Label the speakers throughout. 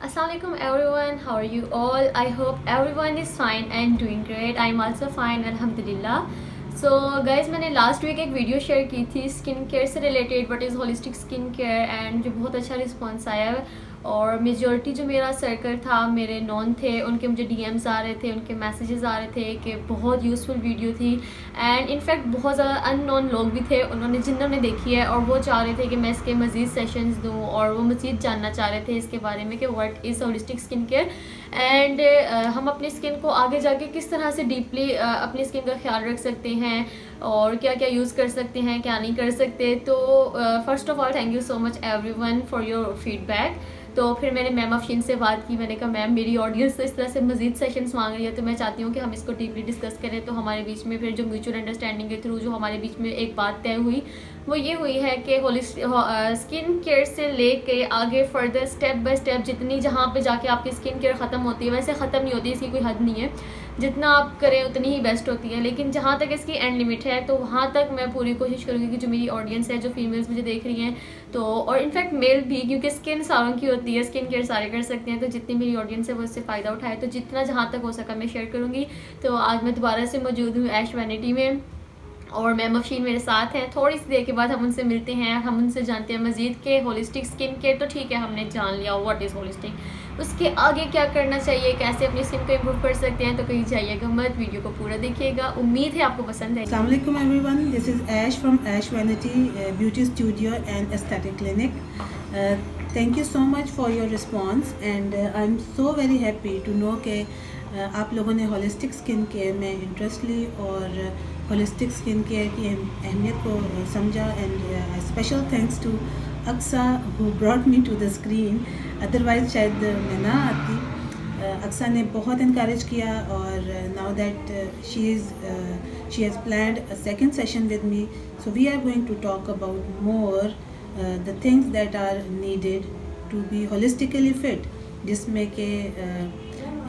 Speaker 1: Assalamualaikum everyone, how are you all? I hope everyone is fine and doing great. I'm also fine, alhamdulillah. So guys मैंने last week एक video share की थी skin care से related, what is holistic skin care, and जो बहुत अच्छा response आया है। और मेजॉरिटी जो मेरा सर्कल था, मेरे नॉन थे, उनके मुझे डीएम्स आ रहे थे, उनके मैसेजेस आ रहे थे कि बहुत यूज़फुल वीडियो थी। एंड इनफैक्ट बहुत ज़्यादा अननोन लोग भी थे जिन्होंने देखी है और वो चाह रहे थे कि मैं इसके मज़ीद सेशंस दूँ, और वो मज़ीद जानना चाह रहे थे इसके बारे में कि what is holistic skin care and हम अपनी स्किन को आगे जाके किस तरह से डीपली अपनी स्किन का ख्याल रख सकते हैं और क्या क्या यूज़ कर सकते हैं, क्या नहीं कर सकते। तो first of all thank you so much everyone for your feedback. तो फिर मैंने मैम अफशीन से बात की, मैंने कहा मैम मेरी ऑडियंस तो इस तरह से मज़ीद सेशंस मांग रही है, तो मैं चाहती हूँ कि हम इसको डीपली डिस्कस करें। तो हमारे बीच में फिर जो म्यूचुअल अंडरस्टैंडिंग के थ्रू जो हमारे बीच में एक बात तय हुई वो ये हुई है कि स्किन केयर से लेके आगे फर्दर स्टेप बाय स्टेप जितनी जहाँ पे जाके आपकी स्किन केयर ख़त्म होती है, वैसे ख़त्म नहीं होती, इसकी कोई हद नहीं है, जितना आप करें उतनी ही बेस्ट होती है, लेकिन जहाँ तक इसकी एंड लिमिट है तो वहाँ तक मैं पूरी कोशिश करूँगी कि जो मेरी ऑडियंस है, जो फीमेल्स मुझे देख रही हैं, तो और इनफैक्ट मेल भी, क्योंकि स्किन सारों की होती है, स्किन केयर सारे कर सकते हैं, तो जितनी मेरी ऑडियंस है वो इससे फ़ायदा उठाए, तो जितना जहाँ तक हो सका मैं शेयर करूँगी। तो आज मैं दोबारा से मौजूद हूँ ऐश वैनिटी में और मैम अफशीन मेरे साथ हैं। थोड़ी सी देर के बाद हम उनसे मिलते हैं, हम उनसे जानते हैं मज़ीद के होलिस्टिक स्किन केयर तो ठीक है हमने जान लिया व्हाट इज़ होलिस्टिक, उसके आगे क्या करना चाहिए, कैसे अपनी स्किन को इम्प्रूव कर सकते हैं। तो कहीं जाइएगा मत, वीडियो को पूरा देखिएगा, उम्मीद है आपको पसंद है।
Speaker 2: Assalamu alaikum everyone, this is Ash from Ash Vanity Beauty Studio and Aesthetic Clinic. Thank you so much for your response and I'm so very happy to know कि आप लोगों ने होलिस्टिक स्किन केयर में interest ली और holistic skin care की अहमियत को समझा। And special thanks to Aqsa who brought me to the screen, otherwise शायद मैं ना आती। अक्सा ने बहुत इनकरेज किया और now that she has planned a second session with me, so we are going to talk about more the things that are needed to be holistically fit, जिसमें कि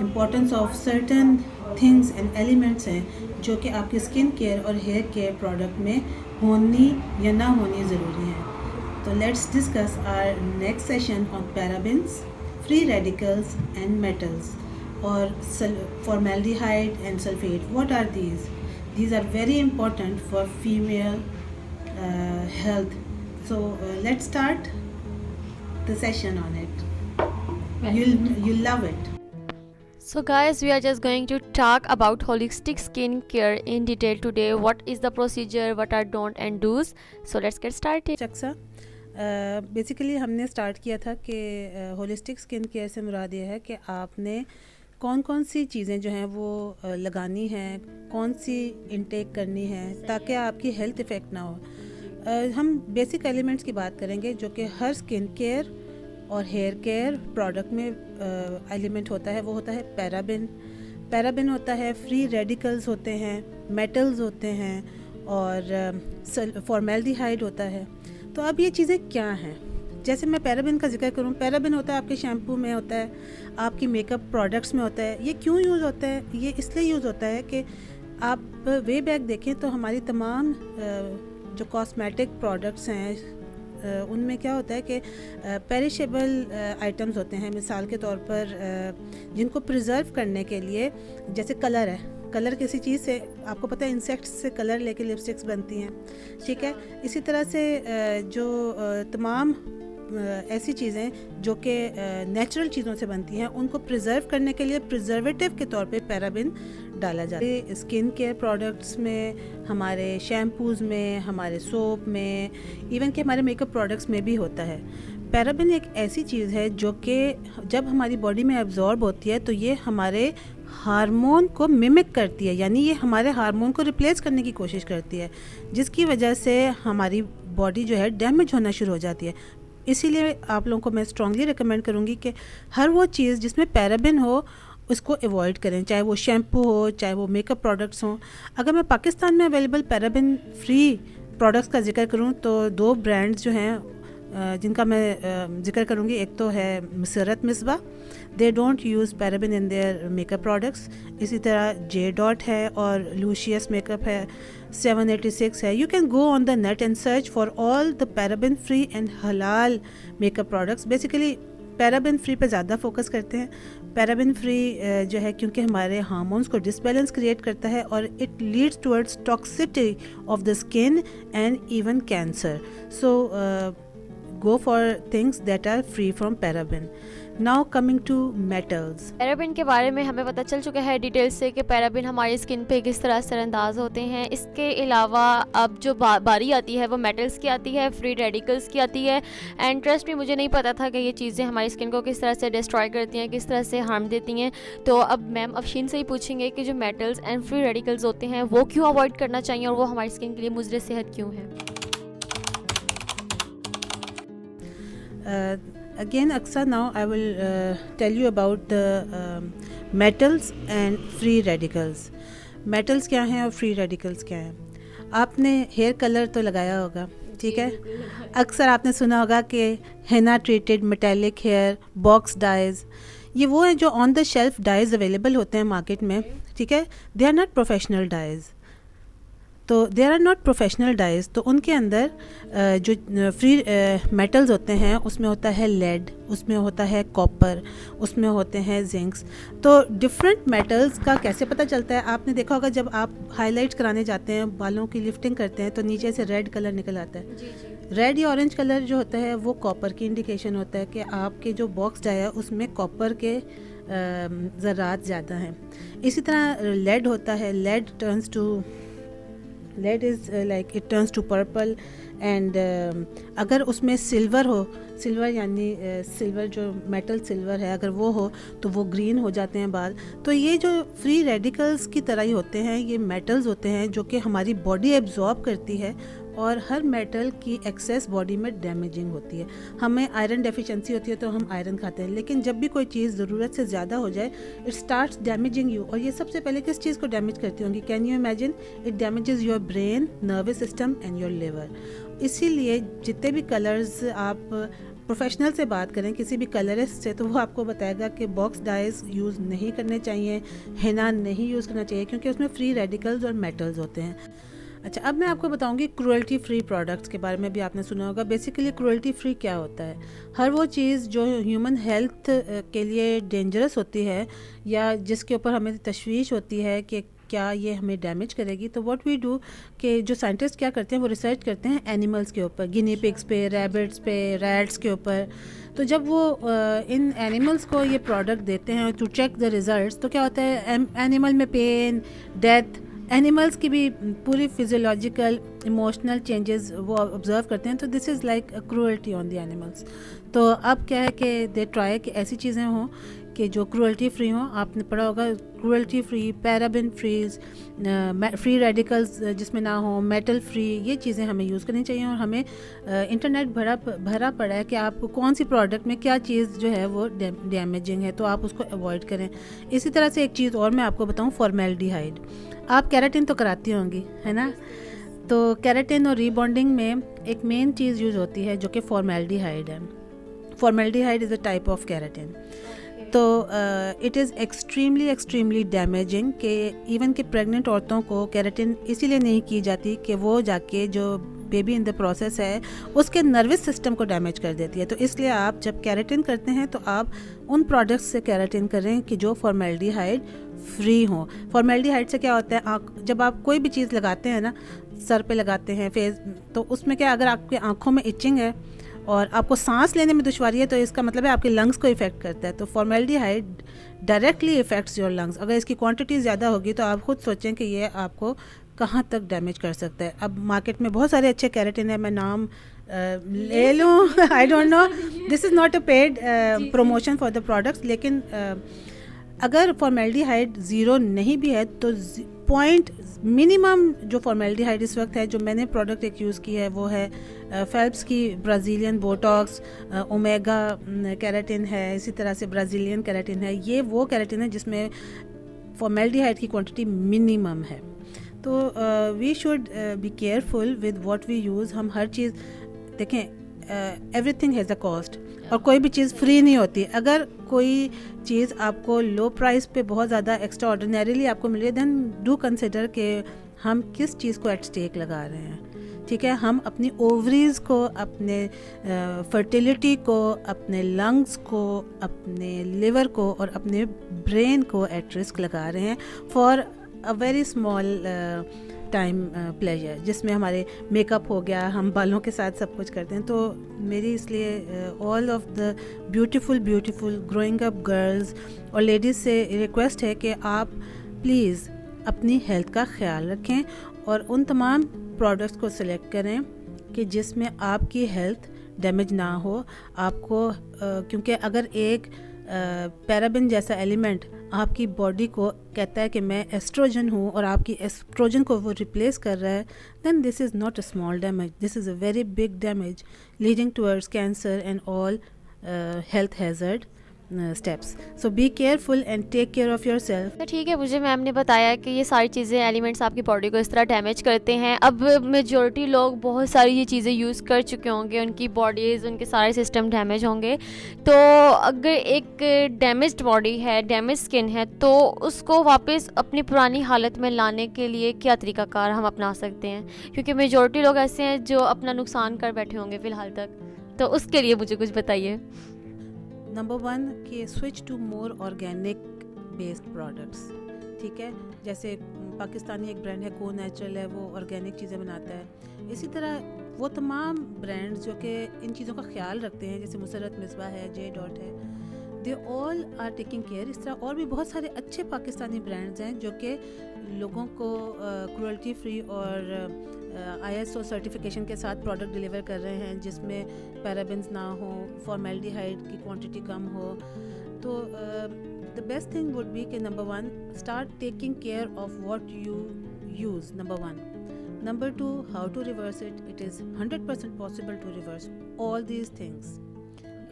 Speaker 2: importance of certain things and elements हैं जो कि आपकी skin care और hair care product में होनी या ना होनी ज़रूरी है। तो let's discuss our next session on parabens, free radicals and metals और formaldehyde and sulfate. What are these? These are very important for female health. So let's start the session on it. You'll love it.
Speaker 1: So guys, we are just going to talk about holistic skin care in detail today. What is the procedure, what are don't and do's. So let's get started.
Speaker 2: चक्सा basically हमने start किया था कि holistic skin care से मुराद ये है कि आपने कौन कौन सी चीज़ें जो हैं वो लगानी हैं, कौन सी इनटेक करनी है ताकि आपकी हेल्थ इफ़ेक्ट ना हो। हम बेसिक एलिमेंट्स की बात करेंगे जो कि हर स्किन केयर और हेयर केयर प्रोडक्ट में एलिमेंट होता है। वो होता है पैराबिन होता है, फ्री रेडिकल्स होते हैं, मेटल्स होते हैं और फॉर्मेल्डिहाइड होता है। तो अब ये चीज़ें क्या हैं? जैसे मैं पैराबिन का जिक्र करूँ, पैराबिन होता है आपके शैम्पू में, होता है आपकी मेकअप प्रोडक्ट्स में होता है। ये क्यों यूज़ होता है? ये इसलिए यूज़ होता है कि आप वे बैक देखें तो हमारी तमाम जो कॉस्मेटिक प्रोडक्ट्स हैं उनमें क्या होता है कि पेरिशेबल आइटम्स होते हैं। मिसाल के तौर पर जिनको प्रिजर्व करने के लिए, जैसे कलर है, कलर किसी चीज़ से, आपको पता है इंसेक्ट्स से कलर लेके लिपस्टिक्स बनती हैं, ठीक है। इसी तरह से जो तमाम ऐसी चीज़ें जो कि नेचुरल चीज़ों से बनती हैं, उनको प्रिजर्व करने के लिए प्रिजर्वेटिव के तौर पे पैराबिन डाला जाता है। स्किन केयर प्रोडक्ट्स में, हमारे शैम्पूज़ में, हमारे सोप में, इवन कि हमारे मेकअप प्रोडक्ट्स में भी होता है। पैराबिन एक ऐसी चीज़ है जो कि जब हमारी बॉडी में एब्जॉर्ब होती है तो ये हमारे हार्मोन को मिमिक करती है, यानी ये हमारे हार्मोन को रिप्लेस करने की कोशिश करती है, जिसकी वजह से हमारी बॉडी जो है डैमेज होना शुरू हो जाती है। इसीलिए आप लोगों को मैं स्ट्रांगली रिकमेंड करूँगी कि हर वो चीज़ जिसमें पैराबिन हो उसको अवॉइड करें, चाहे वो शैम्पू हो, चाहे वो मेकअप प्रोडक्ट्स हों। अगर मैं पाकिस्तान में अवेलेबल पैराबिन फ्री प्रोडक्ट्स का जिक्र करूँ तो 2 ब्रांड्स जो हैं जिनका मैं जिक्र करूँगी, एक तो है Masarrat Misbah, they don't use paraben in their makeup products. इसी तरह जे डॉट है और लूशियस मेकअप है, 786 है। You can go on the net and search for all the paraben free and halal makeup products. Basically paraben free पे ज़्यादा focus करते हैं। पैराबेन फ्री जो है क्योंकि हमारे हार्मोन्स को डिसबैलेंस क्रिएट करता है और it leads towards toxicity of the skin and even cancer. So go for things that are free from paraben. Now coming to metals.
Speaker 1: Paraben के बारे में हमें पता चल चुका है डिटेल से कि पैराबिन हमारी स्किन पे किस तरह असरअंदाज होते हैं। इसके अलावा अब जो बारी आती है वो मेटल्स की आती है, फ्री रेडिकल्स की आती है। एंड ट्रस्ट में मुझे नहीं पता था कि ये चीज़ें हमारी स्किन को किस तरह से डिस्ट्रॉय करती हैं, किस तरह से हार्म देती हैं। तो अब मैम अफशीन से ही पूछेंगे कि जो मेटल्स एंड फ्री रेडिकल्स होते हैं वो क्यों अवॉइड करना चाहिए और वो हमारी स्किन के लिए मुज़र सेहत क्यों है।
Speaker 2: Again Aksa, now I will tell you about the metals and free radicals. Metals क्या हैं और free radicals क्या हैं। आपने हेयर कलर तो लगाया होगा, ठीक है। अक्सर आपने सुना होगा कि henna treated metallic hair, box dyes, ये वो हैं जो on the shelf dyes available होते हैं मार्केट में, ठीक है। They are not professional dyes, तो there are not professional dyes. तो उनके अंदर जो फ्री मेटल्स होते हैं उसमें होता है लेड, उसमें होता है कॉपर, उसमें होते हैं जिंक्स। तो डिफरेंट मेटल्स का कैसे पता चलता है, आपने देखा होगा जब आप हाईलाइट्स कराने जाते हैं, बालों की लिफ्टिंग करते हैं तो नीचे से रेड कलर निकल आता है। रेड या ऑरेंज कलर जो होता है वो कॉपर की इंडिकेशन होता है कि आपके जो बॉक्स डाई है उसमें कॉपर के ज़रात ज़्यादा हैं। इसी तरह लेड होता है, lead is like it turns to purple and अगर उसमें सिल्वर हो, सिल्वर यानी सिल्वर जो मेटल सिल्वर है अगर वो हो तो वो ग्रीन हो जाते हैं बाल। तो ये जो फ्री रेडिकल्स की तरह ही होते हैं, ये मेटल्स होते हैं जो कि हमारी बॉडी एब्जॉर्ब करती है और हर मेटल की एक्सेस बॉडी में डैमेजिंग होती है। हमें आयरन डेफिशिएंसी होती है तो हम आयरन खाते हैं, लेकिन जब भी कोई चीज़ ज़रूरत से ज़्यादा हो जाए इट स्टार्ट्स डैमेजिंग यू। और ये सबसे पहले किस चीज़ को डैमेज करती होंगी, can you imagine? It damages your brain, nervous system and your liver. इसीलिए जितने भी कलर्स आप प्रोफेशनल से बात करें, किसी भी कलरिस्ट से, तो वो आपको बताएगा कि बॉक्स डाइज यूज़ नहीं करने चाहिए, हेना नहीं यूज़ करना चाहिए क्योंकि उसमें फ्री रेडिकल्स और मेटल्स होते हैं। अच्छा, अब मैं आपको बताऊंगी क्रूअल्टी फ्री प्रोडक्ट्स के बारे में भी आपने सुना होगा। बेसिकली क्रूअल्टी फ्री क्या होता है? हर वो चीज़ जो ह्यूमन हेल्थ के लिए डेंजरस होती है या जिसके ऊपर हमें तशवीश होती है कि क्या ये हमें डैमेज करेगी, तो व्हाट वी डू कि जो साइंटिस्ट क्या करते हैं वो रिसर्च करते हैं एनिमल्स के ऊपर, गिनी पिग्स पे, रैबिट्स पे, रैट्स के ऊपर। तो जब वो इन एनिमल्स को ये प्रोडक्ट देते हैं टू चेक द रिजल्ट्स, तो क्या होता है एनिमल में पेन, डेथ, एनिमल्स की भी पूरी फिजियोलॉजिकल इमोशनल चेंजेस वो ऑब्जर्व करते हैं। तो this is like a cruelty on the animals. तो अब क्या है कि दे ट्राई कि ऐसी चीज़ें हों कि जो क्रूअल्टी फ्री हों। आपने पढ़ा होगा cruelty free, paraben frees, free radicals जिसमें ना हो, मेटल फ्री, ये चीज़ें हमें यूज़ करनी चाहिए। और हमें इंटरनेट भरा पड़ा है कि आप कौन सी प्रोडक्ट में क्या चीज़ जो है वो डैमेजिंग है, तो आप उसको अवॉइड करें। इसी तरह से एक चीज़ और मैं आपको बताऊँ, फॉर्मेल्डिहाइड। आप केराटिन तो कराती होंगी, है ना? तो केराटिन और रीबॉन्डिंग में एक मेन चीज़ यूज़ होती है जो कि फॉर्मेल्डिहाइड है। Formaldehyde is a type of keratin. तो इट इज़ एक्सट्रीमली डैमेजिंग कि इवन कि प्रेग्नेंट औरतों को केराटिन इसीलिए नहीं की जाती कि वो जाके जो बेबी इन द प्रोसेस है उसके नर्वस सिस्टम को डैमेज कर देती है। तो इसलिए आप जब केराटिन करते हैं तो आप उन प्रोडक्ट्स से केराटिन करें कि जो फॉर्मेल्डिहाइड फ्री हों। फॉर्मेल्डिहाइड से क्या होता है, जब आप कोई भी चीज़ लगाते हैं ना, सर पे लगाते हैं, फेस, तो उसमें क्या, अगर आपके आँखों में इचिंग है और आपको सांस लेने में दुश्वारी है तो इसका मतलब है आपके लंग्स को इफ़ेक्ट करता है। तो formaldehyde directly effects your lungs. अगर इसकी क्वांटिटी ज़्यादा होगी तो आप खुद सोचें कि ये आपको कहाँ तक डैमेज कर सकता है। अब मार्केट में बहुत सारे अच्छे केराटिन है, मैं नाम ले लूँ, I don't know, this is not a paid promotion for the products, लेकिन अगर फॉर्मेल्डिहाइड ज़ीरो नहीं भी है तो पॉइंट मिनिमम जो फॉर्मेल्डिहाइड इस वक्त है, जो मैंने प्रोडक्ट एक यूज़ की है वो है फेल्प्स की ब्राज़ीलियन बोटॉक्स, ओमेगा केराटिन है, इसी तरह से ब्राज़ीलियन केराटिन है। ये वो केराटिन है जिसमें फॉर्मेल्डिहाइड की क्वांटिटी मिनिमम है। तो we should be careful with what we use. हम हर चीज़ देखें, एवरीथिंग हैज़ अ कॉस्ट और कोई भी चीज़ फ्री नहीं होती। अगर कोई चीज़ आपको लो प्राइस पे बहुत ज़्यादा एक्स्ट्रा ऑर्डिनरीली आपको मिले, देन डू कंसिडर कि हम किस चीज़ को एट स्टेक लगा रहे हैं, ठीक है। हम अपनी ओवरीज़ को, अपने फर्टिलिटी को, अपने लंग्स को, अपने लिवर को और अपने ब्रेन को एट रिस्क लगा रहे हैं for a very small time pleasure, जिसमें हमारे मेकअप हो गया, हम बालों के साथ सब कुछ करते हैं। तो मेरी इसलिए all of the beautiful growing up girls और लेडीज़ से रिक्वेस्ट है कि आप प्लीज़ अपनी हेल्थ का ख्याल रखें और उन तमाम प्रोडक्ट्स को सिलेक्ट करें कि जिसमें आपकी हेल्थ डैमेज ना हो आपको, क्योंकि अगर एक पैराबिन जैसा एलिमेंट आपकी बॉडी को कहता है कि मैं एस्ट्रोजन हूँ और आपकी एस्ट्रोजन को वो रिप्लेस कर रहा है, then this is not a small damage, this is a very big damage leading towards cancer and all health hazard steps. So be careful and take care of your self.
Speaker 1: तो ठीक है, मुझे ma'am ने बताया कि ये सारी चीज़ें एलिमेंट्स आपकी बॉडी को इस तरह डैमेज करते हैं। अब मेजॉरिटी लोग बहुत सारी ये चीज़ें यूज़ कर चुके होंगे, उनकी बॉडीज़, उनके सारे सिस्टम डैमेज होंगे। तो अगर एक डैमेज्ड बॉडी है, डैमेज स्किन है, तो उसको वापस अपनी पुरानी हालत में लाने के लिए क्या तरीक़ाकार हम अपना सकते हैं? क्योंकि मेजॉरिटी लोग ऐसे हैं जो अपना नुकसान कर बैठे होंगे फ़िलहाल तक, तो उसके लिए मुझे कुछ बताइए।
Speaker 2: नंबर 1 कि switch to more organic based products, ठीक है। जैसे पाकिस्तानी एक ब्रांड है गो नेचुरल है, वो ऑर्गेनिक चीज़ें बनाता है। इसी तरह वो तमाम ब्रांड्स जो कि इन चीज़ों का ख्याल रखते हैं, जैसे मुसरत मिसबा है, जे डॉट है, they all are taking care. इस तरह और भी बहुत सारे अच्छे पाकिस्तानी ब्रांड्स हैं जो कि लोगों को क्रुएल्टी फ्री और ISO सर्टिफिकेशन के साथ प्रोडक्ट डिलीवर कर रहे हैं, जिसमें पैराबेन्स ना हो, फॉर्मेल्डिहाइड की क्वांटिटी कम हो। तो the best thing would be कि number 1 start taking care of what you use, number 1। Number 2 how to reverse it. It is 100% possible to reverse all these things.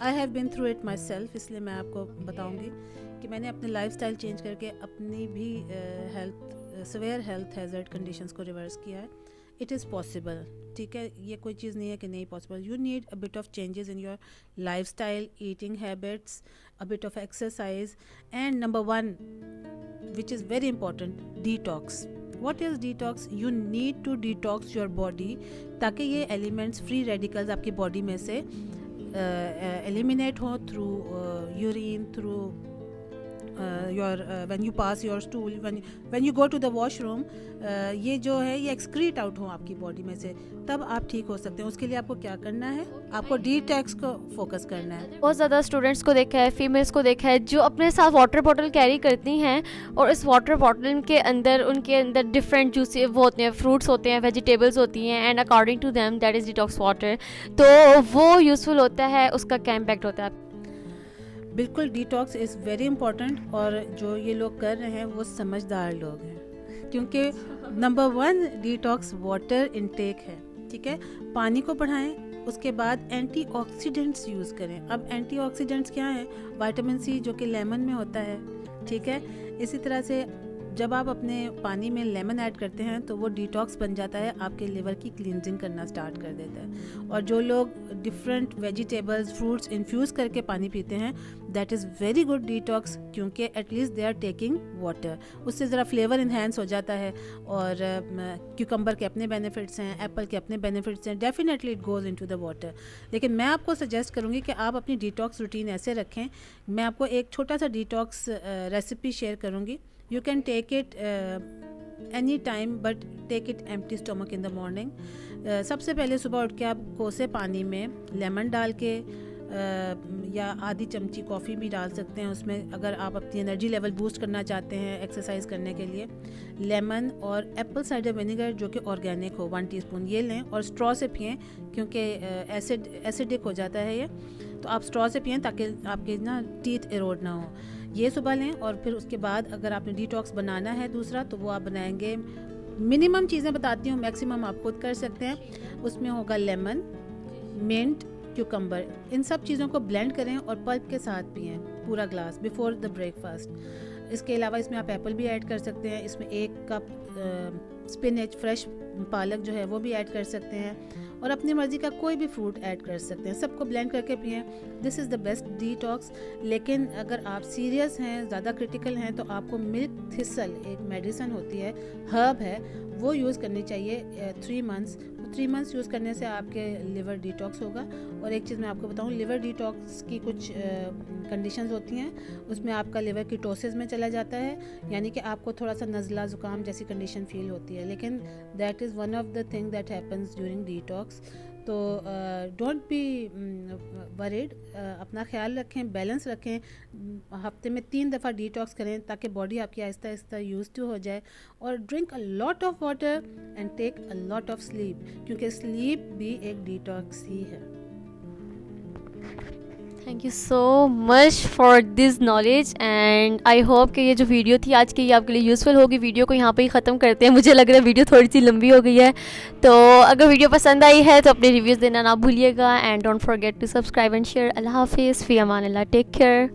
Speaker 2: I have been through it myself, इसलिए मैं आपको बताऊँगी कि मैंने अपने lifestyle change करके अपनी भी सीवियर हेल्थ हैज़र्ड कंडीशंस को रिवर्स किया है। इट इज़ पॉसिबल, ठीक है। ये कोई चीज़ नहीं है कि नहीं possible. You need a bit of changes in your lifestyle, eating habits, a bit of exercise, and number 1 which is very important, detox. What is detox? You need to detox your body ताकि ये elements, free radicals आपकी body में से eliminate हो through urine, through when you pass your stool, when you go to the washroom, ये जो है ये एक्सक्रीट आउट हो आपकी बॉडी में से, तब आप ठीक हो सकते हैं। उसके लिए आपको क्या करना है, आपको डिटॉक्स को फोकस करना है।
Speaker 1: बहुत ज़्यादा स्टूडेंट्स को देखा है, फीमेल्स को देखा है, जो अपने साथ वाटर बॉटल कैरी करती हैं और इस वाटर बॉटल के अंदर उनके अंदर डिफरेंट जूसी वो होते हैं, फ्रूट्स होते हैं, वेजिटेबल्स होती हैं, and according to them that is detox water. तो वो यूज़फुल होता है, उसका क्या इम्पैक्ट होता है?
Speaker 2: बिल्कुल, डिटॉक्स इज़ वेरी इंपॉर्टेंट और जो ये लोग कर रहे हैं वो समझदार लोग हैं, क्योंकि नंबर 1 डिटॉक्स वाटर इनटेक है, ठीक है। पानी को बढ़ाएं, उसके बाद एंटीऑक्सीडेंट्स यूज़ करें। अब एंटीऑक्सीडेंट्स क्या है? विटामिन सी जो कि लेमन में होता है, ठीक है। इसी तरह से जब आप अपने पानी में लेमन ऐड करते हैं तो वो डिटॉक्स बन जाता है, आपके लिवर की क्लींजिंग करना स्टार्ट कर देता है। और जो लोग डिफरेंट वेजिटेबल्स, फ्रूट्स इन्फ्यूज़ करके पानी पीते हैं, that is very good detox, क्योंकि at least they are taking water, उससे ज़रा फ्लेवर इन्हेंस हो जाता है। और क्यूकम्बर के अपने बेनिफिट्स हैं, एप्पल के अपने बेनिफिट्स हैं, definitely it goes into the water. लेकिन मैं आपको सजेस्ट करूँगी कि आप अपनी डिटॉक्स रूटीन ऐसे रखें। मैं आपको एक छोटा सा डिटॉक्स रेसिपी शेयर करूँगी। You can take it any time, but take it empty stomach in the morning. सबसे पहले सुबह उठ के आप कोसे पानी में लेमन डाल के या आधी चमची कॉफ़ी भी डाल सकते हैं उसमें, अगर आप अपनी एनर्जी लेवल बूस्ट करना चाहते हैं एक्सरसाइज करने के लिए। लेमन और एप्पल साइडर विनेगर जो कि ऑर्गेनिक हो 1 टीस्पून ये लें और स्ट्रॉ से पिएं, क्योंकि एसिडिक हो जाता है ये, तो आप स्ट्रॉ से पिएं ताकि आपके ना टीथ इरोड ना हो। ये सुबह लें और फिर उसके बाद अगर आपने डिटॉक्स बनाना है दूसरा, तो वो आप बनाएंगे। मिनिमम चीज़ें बताती हूँ, मैक्सिमम आप खुद कर सकते हैं। उसमें होगा लेमन, मिंट, क्यूकम्बर, इन सब चीज़ों को ब्लेंड करें और पल्प के साथ पिएं पूरा ग्लास बिफोर द ब्रेकफास्ट। इसके अलावा इसमें आप एप्पल भी ऐड कर सकते हैं। इसमें 1 कप स्पिनच, फ्रेश पालक जो है वो भी ऐड कर सकते हैं, और अपनी मर्ज़ी का कोई भी फ्रूट ऐड कर सकते हैं। सबको ब्लेंड करके पिएं। This is the best detox. लेकिन अगर आप सीरियस हैं, ज़्यादा क्रिटिकल हैं, तो आपको मिल्क थिसल, एक मेडिसिन होती है, हर्ब है, वो यूज़ करनी चाहिए 3 मंथ्स। तो 3 मंथ्स यूज़ करने से आपके लिवर डिटॉक्स होगा। और एक चीज़ मैं आपको बताऊँ, लिवर डिटॉक्स की कुछ कंडीशंस होती हैं, उसमें आपका लिवर कीटोसिस में चला जाता है, यानी कि आपको थोड़ा सा नज़ला ज़ुकाम जैसी कंडीशन फील होती है, लेकिन that is one of the thing that happens during detox. तो डोंट बी वरीड, अपना ख्याल रखें, बैलेंस रखें, हफ्ते में 3 दफ़ा डिटॉक्स करें ताकि बॉडी आपकी आहिस्ता आहिस्ता यूज़ टू हो जाए। और drink a lot of water and take a lot of sleep, क्योंकि स्लीप भी एक डिटॉक्स ही है।
Speaker 1: Thank you so much for this knowledge and I hope कि ये जो वीडियो थी आज की ये आपके लिए यूज़फुल होगी। वीडियो को यहाँ पे ही ख़त्म करते हैं, मुझे लग रहा है वीडियो थोड़ी सी लंबी हो गई है। तो अगर वीडियो पसंद आई है तो अपने रिव्यूज़ देना ना भूलिएगा and don't forget to subscribe and share. अल्लाह हाफिज़, फ़ी अमान अल्लाह, टेक केयर।